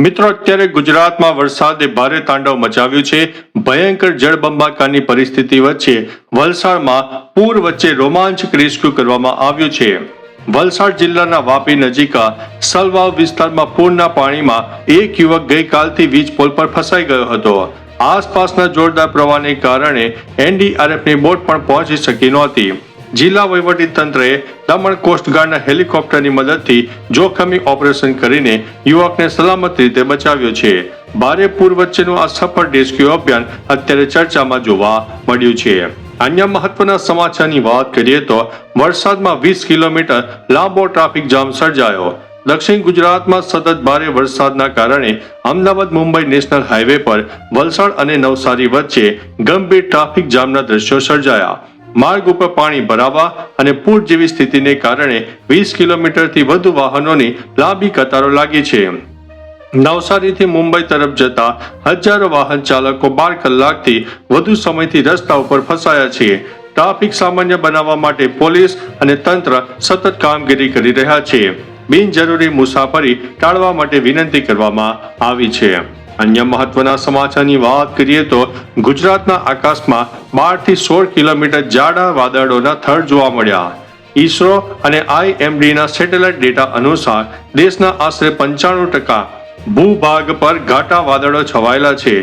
મિત્રો, અત્યારે ગુજરાતમાં વરસાદે ભારે તાંડવ મચાવ્યું છે. ભયંકર જળબંબાકારની પરિસ્થિતિ વચ્ચે વલસાડમાં પૂર વચ્ચે રોમાંચક રેસ્ક્યુ કરવામાં આવ્યું છે. વલસાડ જિલ્લાના વાપી નજીકા સલવાવ વિસ્તારમાં પૂરના પાણીમાં એક યુવક ગઈકાલથી વીજ પોલ પર ફસાઈ ગયો હતો. આસપાસના જોરદાર પ્રવાહને કારણે એનડીઆરએફની બોટ પણ પહોંચી શકી નહોતી. જિલ્લા વહીવટી તંત્રએ દમણ કોસ્ટગાર્ડના હેલિકોપ્ટરની મદદથી જોખમી ઓપરેશન કરીને યુવકને સલામત રીતે બચાવ્યો છે. ભારે પૂર વચ્ચેનું આ સફળ રેસ્ક્યુ અભિયાન અત્યારે ચર્ચામાં જોવા મળ્યું છે. અન્ય મહત્વના સમાચારની વાત કરીએ તો વરસાદમાં 20 કિલોમીટર લાંબો ટ્રાફિક જામ સર્જાયો. દક્ષિણ ગુજરાતમાં સતત ભારે વરસાદના કારણે અમદાવાદ મુંબઈ નેશનલ હાઈવે પર વલસાડ અને નવસારી વચ્ચે ગંભીર ટ્રાફિક જામના દ્રશ્યો સર્જાયા. માર્ગ ઉપર પાણી ભરાવા અને પૂર જેવી સ્થિતિને કારણે 20 કિલોમીટરથી વધુ વાહનોની લાંબી કતારો લાગી છે. નવસારીથી મુંબઈ તરફ જતા હજારો વાહન ચાલકો 12 કલાકથી વધુ સમયથી રસ્તા ઉપર ફસાયા છે. ટ્રાફિક સામાન્ય બનાવવા માટે પોલીસ અને તંત્ર સતત કામગીરી કરી રહ્યા છે. બિનજરૂરી મુસાફરી ટાળવા માટે વિનંતી કરવામાં આવી છે. અન્ય મહત્વના સમાચારની વાત કરીએ તો ગુજરાતના આકાશમાં 12 થી 16 કિલોમીટર જાડા વાદળોના થર જોવા મળ્યા. ઈસરો અને IMDના સેટેલાઇટ ડેટા અનુસાર દેશના આશરે 95% ભૂભાગ પર ઘાટા વાદળો છવાયેલા છે.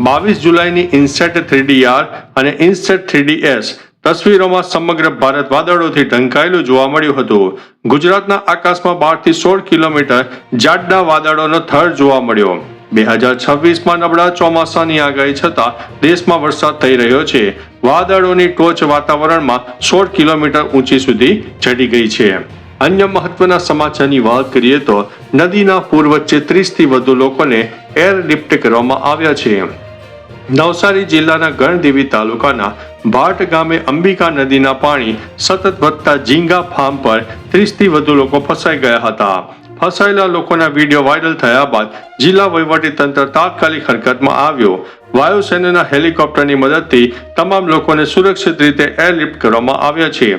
22 જુલાઈની ઇન્સેટ 3DR અને ઇન્સેટ 3DS તસવીરોમાં સમગ્ર ભારત વાદળોથી ઢંકાયેલું જોવા મળ્યું હતું. ગુજરાતના આકાશમાં 12 થી 16 કિલોમીટર જાડા વાદળોનો થર જોવા મળ્યો. 2026માં નબળા ચોમાસાની આગાહી છતાં દેશમાં વરસાદ થઈ રહ્યો છે. વાદળોની ટોચ વાતાવરણમાં 16 કિલોમીટર ઊંચી સુધી ચડી ગઈ છે. અન્ય મહત્વના સમાચારની વાત કરીએ તો નદીના પૂર વચ્ચે 30 થી વધુ લોકોને એરલિફ્ટ કરવામાં આવ્યા છે. નવસારી જિલ્લાના ગણદેવી તાલુકાના ભાટ ગામે અંબિકા નદીના પાણી સતત વધતા ઝીંગા ફાર્મ પર 30 થી વધુ લોકો ફસાઈ ગયા હતા. ફસાયેલા લોકોના વિડીયો વાયરલ થયા બાદ જિલ્લા વહીવટી તંત્ર તાત્કાલિક હરકતમાં આવ્યો. વાયુસેનાના હેલિકોપ્ટરની મદદથી તમામ લોકોને સુરક્ષિત રીતે એરલિફ્ટ કરવામાં આવ્યા છે.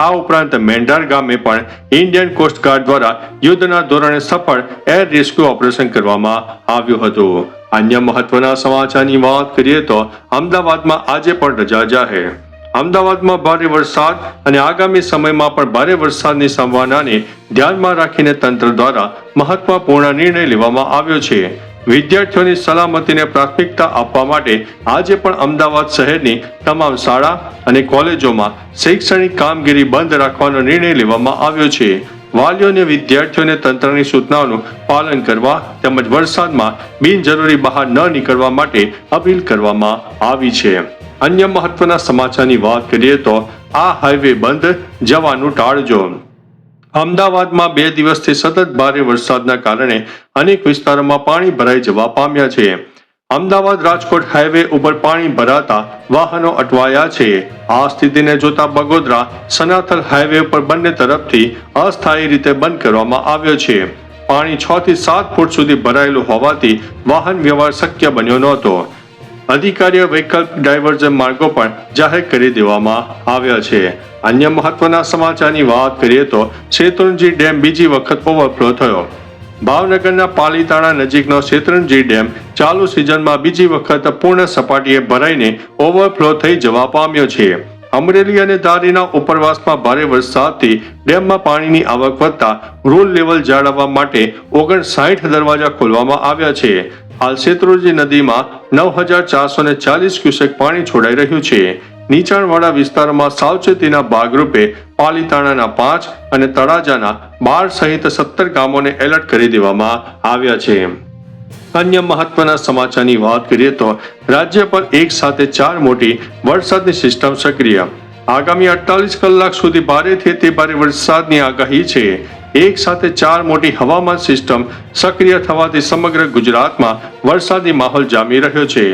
આ ઉપરાંત મેંઢાર ગામે પણ ઇન્ડિયન કોસ્ટગાર્ડ દ્વારા યુદ્ધના ધોરણે સફળ એર રેસ્ક્યુ ઓપરેશન કરવામાં આવ્યું હતું. અન્ય મહત્વના સમાચારની વાત કરીએ તો અમદાવાદમાં આજે પણ રજા જાહેર. અમદાવાદમાં ભારે વરસાદ અને આગામી સમયમાં પણ ભારે વરસાદની સંભાવનાને ધ્યાનમાં રાખીને તંત્ર દ્વારા મહત્વપૂર્ણ નિર્ણય લેવામાં આવ્યો છે. વિદ્યાર્થીઓની સલામતીને પ્રાથમિકતા આપવા માટે આજે પણ અમદાવાદ શહેરની તમામ શાળા અને કોલેજોમાં શૈક્ષણિક કામગીરી બંધ રાખવાનો નિર્ણય લેવામાં આવ્યો છે. વાલીઓ અને વિદ્યાર્થીઓને તંત્રની સૂચનાઓનું પાલન કરવા તેમજ વરસાદમાં બિનજરૂરી બહાર ન નીકળવા માટે અપીલ કરવામાં આવી છે. અન્ય મહત્વના સમાચારની વાત કરીએ તો આ હાઈવે બંધ, જવાનું ટાળજો. અમદાવાદમાં 2 દિવસથી સતત ભારે વરસાદના કારણે અનેક વિસ્તારોમાં પાણી ભરાઈ જવા પામ્યા છે. અમદાવાદ રાજકોટ હાઈવે ઉપર પાણી ભરાતા વાહનો અટવાયા છે. આ સ્થિતિને જોતા બગોદરા સનાથલ હાઈવે પર બંને તરફથી અસ્થાયી રીતે બંધ કરવામાં આવ્યો છે. પાણી 6 થી 7 ફૂટ સુધી ભરાયેલું હોવાથી વાહન વ્યવહાર શક્ય બન્યો નહોતો. અધિકારીઓ વૈકલ્પિક ડાયવર્ઝન માર્ગો પણ જાહેર કરી દેવામાં આવ્યા છે. અન્ય મહત્વના સમાચારની વાત કરીએ તો શેત્રુંજી ડેમ બીજી વખત ઓવરફ્લો થયો. ભાવનગરના પાલીતાણા નજીકનો શેત્રુંજી ડેમ ચાલુ સિઝનમાં બીજી વખત પૂર્ણ સપાટીએ ભરાઈને ઓવરફ્લો થઈ જવા પામ્યો છે. અમરેલી અને ધારીના ઉપરવાસમાં ભારે વરસાદથી ડેમમાં પાણીની આવક વધતા રૂલ લેવલ જાળવવા માટે 59 દરવાજા ખોલવામાં આવ્યા છે. હાલ શેત્રુંજી નદીમાં 9440 ક્યુસેક પાણી છોડાઈ રહ્યું છે. નીચાણવાળા વિસ્તારોમાં સાવચેતીના ભાગરૂપે પાલીતાણાના 5 અને તળાજાના 12 સહિત 17 ગામોને એલર્ટ કરી દેવામાં આવ્યા છે. અન્ય મહત્વના સમાચારની વાત કરીએ તો રાજ્ય પર એક સાથે 4 મોટી વરસાદની સિસ્ટમ સક્રિય. આગામી 48 કલાક સુધી ભારેથી અતિભારે વરસાદની આગાહી છે. એક સાથે 4 મોટી હવામાન સિસ્ટમ સક્રિય થવાથી સમગ્ર ગુજરાતમાં વરસાદી માહોલ જામી રહ્યો છે.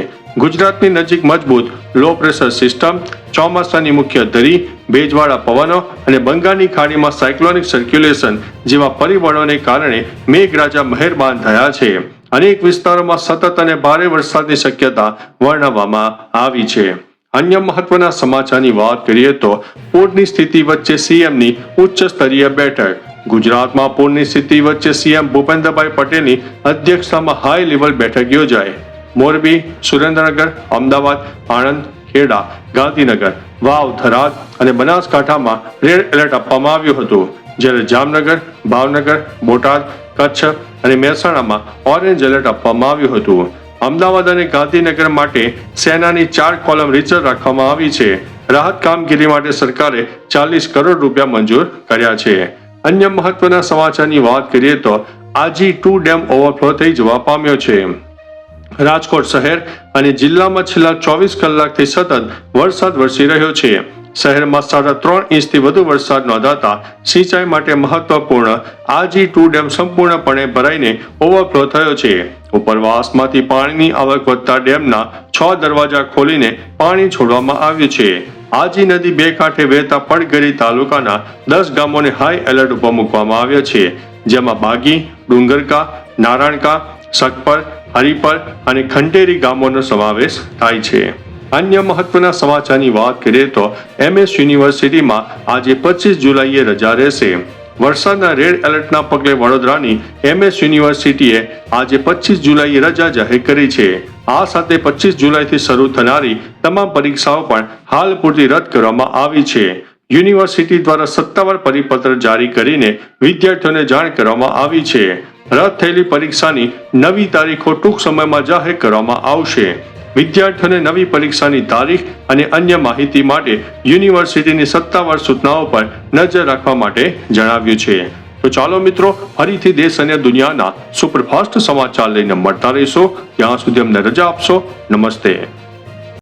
ગુજરાતની નજીક મજબૂત લો પ્રેશર સિસ્ટમ, ચોમાસાની મુખ્ય ધરી, ભેજવાળા પવનો અને બંગાળની ખાડીમાં સાયક્લોનિક સર્ક્યુલેશન જેવા પરિબળોને કારણે મેઘરાજા મહેરબાન થયા છે. અનેક વિસ્તારોમાં સતત અને ભારે વરસાદની શક્યતા વર્ણવવામાં આવી છે. અન્ય મહત્વના સમાચારની વાત કરીએ તો પૂરની સ્થિતિ વચ્ચે CMની ઉચ્ચ સ્તરીય બેઠક. ગુજરાતમાં પૂરની સ્થિતિ વચ્ચે સીએમ ભૂપેન્દ્રભાઈ પટેલની અધ્યક્ષતામાં હાઈ લેવલ બેઠક યોજાઈ. મોરબી, સુરેન્દ્રનગર, અમદાવાદ, આણંદ, ખેડા, ગાંધીનગર, વાવ, થરાદ અને બનાસકાંઠામાં રેડ એલર્ટ આપવામાં આવ્યું હતું, જ્યારે જામનગર, ભાવનગર, બોટાદ, કચ્છ અને મહેસાણામાં ઓરેન્જ એલર્ટ આપવામાં આવ્યું હતું. અમદાવાદ અને ગાંધીનગર માટે સેનાની 4 કોલમ રિઝર્વ રાખવામાં આવી છે. રાહત કામગીરી માટે સરકારે 40 કરોડ રૂપિયા મંજૂર કર્યા છે. અન્ય મહત્વના સમાચારની વાત કરીએ તો આજી-2 ડેમ ઓવરફ્લો થઈ જવા પામ્યો છે. રાજકોટ શહેર અને જિલ્લામાં છેલ્લા 24 કલાકથી સતત વરસાદ વરસી રહ્યો છે. શહેરમાં 3.5 ઇંચથી વધુ વરસાદ નોંધાતા સિંચાઈ માટે મહત્વપૂર્ણ આજી-2 ડેમ સંપૂર્ણપણે ભરાઈને ઓવરફ્લો થયો છે. ઉપરવાસમાંથી પાણીની આવક વધતા ડેમના 6 દરવાજા ખોલીને પાણી છોડવામાં આવ્યું છે. આજી નદી બે કાંઠે વહેતા પડગરી તાલુકાના 10 ગામોને હાઈ એલર્ટ ઉપર મૂકવામાં આવ્યા છે, જેમાં બાગી, ડુંગરકા, નારાયણકા, સખપર, હરિપર અને ખંડેરી ગામોનો સમાવેશ થાય છે. અન્ય મહત્વના સમાચારની વાત કરીએ તો MS યુનિવર્સિટીમાં આજે 25 જુલાઈએ રજા રહેશે. વરસાદના રેડ એલર્ટના પગલે વડોદરાની MS યુનિવર્સિટીએ આજે 25 જુલાઈએ રજા જાહેર કરી છે. આ સાથે 25 જુલાઈથી શરૂ થનારી તમામ પરીક્ષાઓ પણ હાલ પૂરતી રદ કરવામાં આવી છે. યુનિવર્સિટી દ્વારા સત્તાવાર પરિપત્ર જારી કરીને વિદ્યાર્થીઓને જાણ કરવામાં આવી છે. રદ થયેલી પરીક્ષાની નવી તારીખો ટૂંક સમયમાં જાહેર કરવામાં આવશે. વિદ્યાર્થીઓને નવી પરીક્ષાની તારીખ અને અન્ય માહિતી માટે યુનિવર્સિટીની સત્તાવાર સૂચનાઓ પર નજર રાખવા માટે જણાવ્યું છે. તો ચાલો મિત્રો, ફરીથી દેશ અને દુનિયાના સુપરફાસ્ટ સમાચાર લઈને મળતા રહીશો. ત્યાં સુધી અમને રજા આપશો. નમસ્તે.